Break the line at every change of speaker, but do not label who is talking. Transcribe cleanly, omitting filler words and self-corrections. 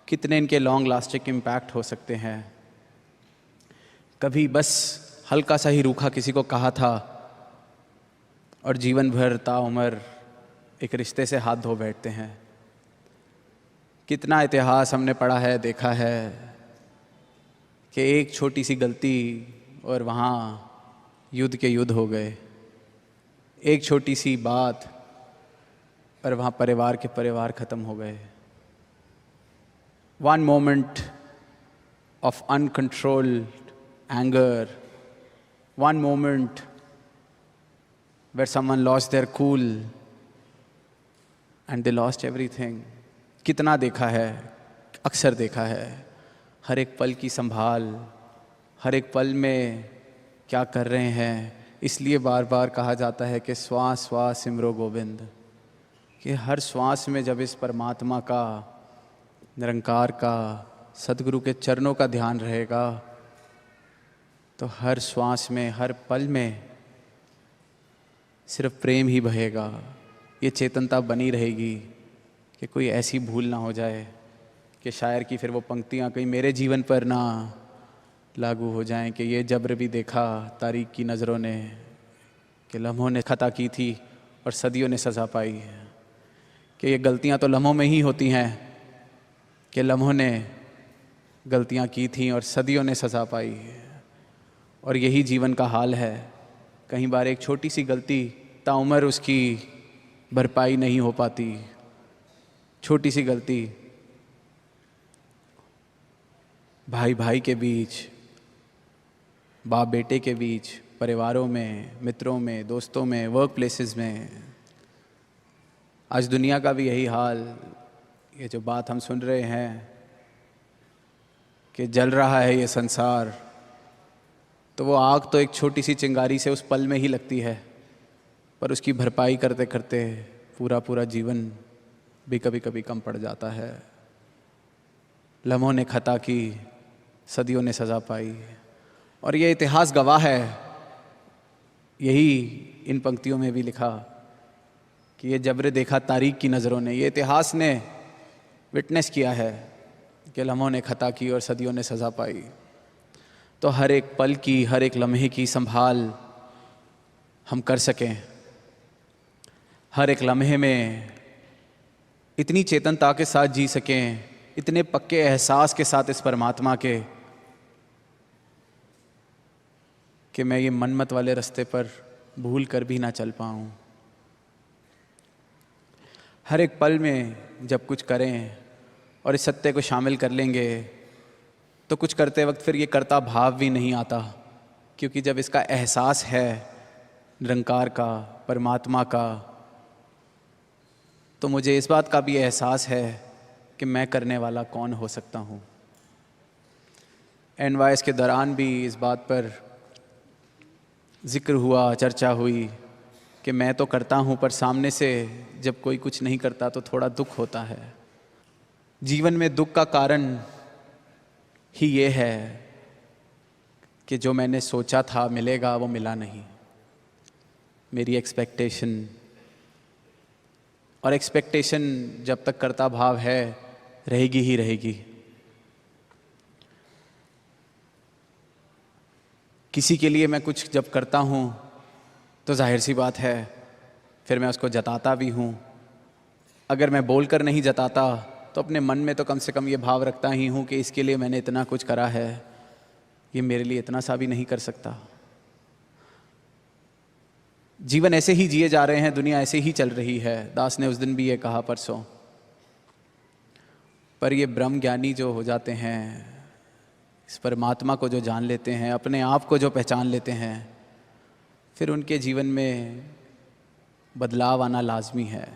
कितने इनके long lasting impact हो सकते हैं। कभी बस हल्का सा ही रूखा किसी को कहा था और जीवन भर ताउम्र एक रिश्ते से हाथ धो बैठते हैं। कितना इतिहास हमने पढ़ा है, देखा है कि एक छोटी सी गलती और वहाँ युद्ध के युद्ध हो गए। एक छोटी सी बात और वहाँ परिवार के परिवार ख़त्म हो गए। One moment of uncontrolled anger, one moment where someone lost their cool and they lost everything। कितना देखा है, अक्सर देखा है। हर एक पल की संभाल, हर एक पल में क्या कर रहे हैं, इसलिए बार बार कहा जाता है कि श्वास श्वास सिमरो गोविंद। कि हर श्वास में जब इस परमात्मा का, निरंकार का, सदगुरु के चरणों का ध्यान रहेगा तो हर श्वास में, हर पल में सिर्फ प्रेम ही बहेगा। ये चेतनता बनी रहेगी कि कोई ऐसी भूल ना हो जाए कि शायर की फिर वो पंक्तियाँ कहीं मेरे जीवन पर ना लागू हो जाएं कि ये जब्र भी देखा तारीख की नज़रों ने, कि लम्हों ने खता की थी और सदियों ने सज़ा पाई। कि ये गलतियाँ तो लम्हों में ही होती हैं, कि लम्हों ने गलतियाँ की थी और सदियों ने सज़ा पाई। और यही जीवन का हाल है। कई बार एक छोटी सी गलती ताउम्र उसकी भरपाई नहीं हो पाती। छोटी सी गलती भाई भाई के बीच, बाप बेटे के बीच, परिवारों में, मित्रों में, दोस्तों में, वर्क प्लेसेस में। आज दुनिया का भी यही हाल। ये जो बात हम सुन रहे हैं कि जल रहा है ये संसार, तो वो आग तो एक छोटी सी चिंगारी से उस पल में ही लगती है, पर उसकी भरपाई करते करते पूरा पूरा जीवन भी कभी कभी कम पड़ जाता है। लम्हों ने खता की, सदियों ने सज़ा पाई। और ये इतिहास गवाह है। यही इन पंक्तियों में भी लिखा कि ये जब्र देखा तारीख की नज़रों ने। ये इतिहास ने विटनेस किया है कि लम्हों ने खता की और सदियों ने सज़ा पाई। तो हर एक पल की, हर एक लम्हे की संभाल हम कर सकें। हर एक लम्हे में इतनी चेतनता के साथ जी सकें, इतने पक्के एहसास के साथ इस परमात्मा के, कि मैं ये मनमत वाले रास्ते पर भूल कर भी ना चल पाऊँ। हर एक पल में जब कुछ करें और इस सत्य को शामिल कर लेंगे तो कुछ करते वक्त फिर ये कर्ता भाव भी नहीं आता, क्योंकि जब इसका एहसास है निरंकार का, परमात्मा का, तो मुझे इस बात का भी एहसास है कि मैं करने वाला कौन हो सकता हूँ। एनवाइस के दौरान भी इस बात पर जिक्र हुआ, चर्चा हुई कि मैं तो करता हूँ, पर सामने से जब कोई कुछ नहीं करता तो थोड़ा दुख होता है। जीवन में दुख का कारण ही ये है कि जो मैंने सोचा था मिलेगा वो मिला नहीं। मेरी एक्सपेक्टेशन, और एक्सपेक्टेशन जब तक कर्ता भाव है रहेगी ही रहेगी। किसी के लिए मैं कुछ जब करता हूँ तो जाहिर सी बात है फिर मैं उसको जताता भी हूँ। अगर मैं बोलकर नहीं जताता तो अपने मन में तो कम से कम ये भाव रखता ही हूँ कि इसके लिए मैंने इतना कुछ करा है, ये मेरे लिए इतना सा भी नहीं कर सकता। जीवन ऐसे ही जिए जा रहे हैं, दुनिया ऐसे ही चल रही है। दास ने उस दिन भी ये कहा, परसों। पर ये ब्रह्म ज्ञानी जो हो जाते हैं, इस परमात्मा को जो जान लेते हैं, अपने आप को जो पहचान लेते हैं, फिर उनके जीवन में बदलाव आना लाजमी है।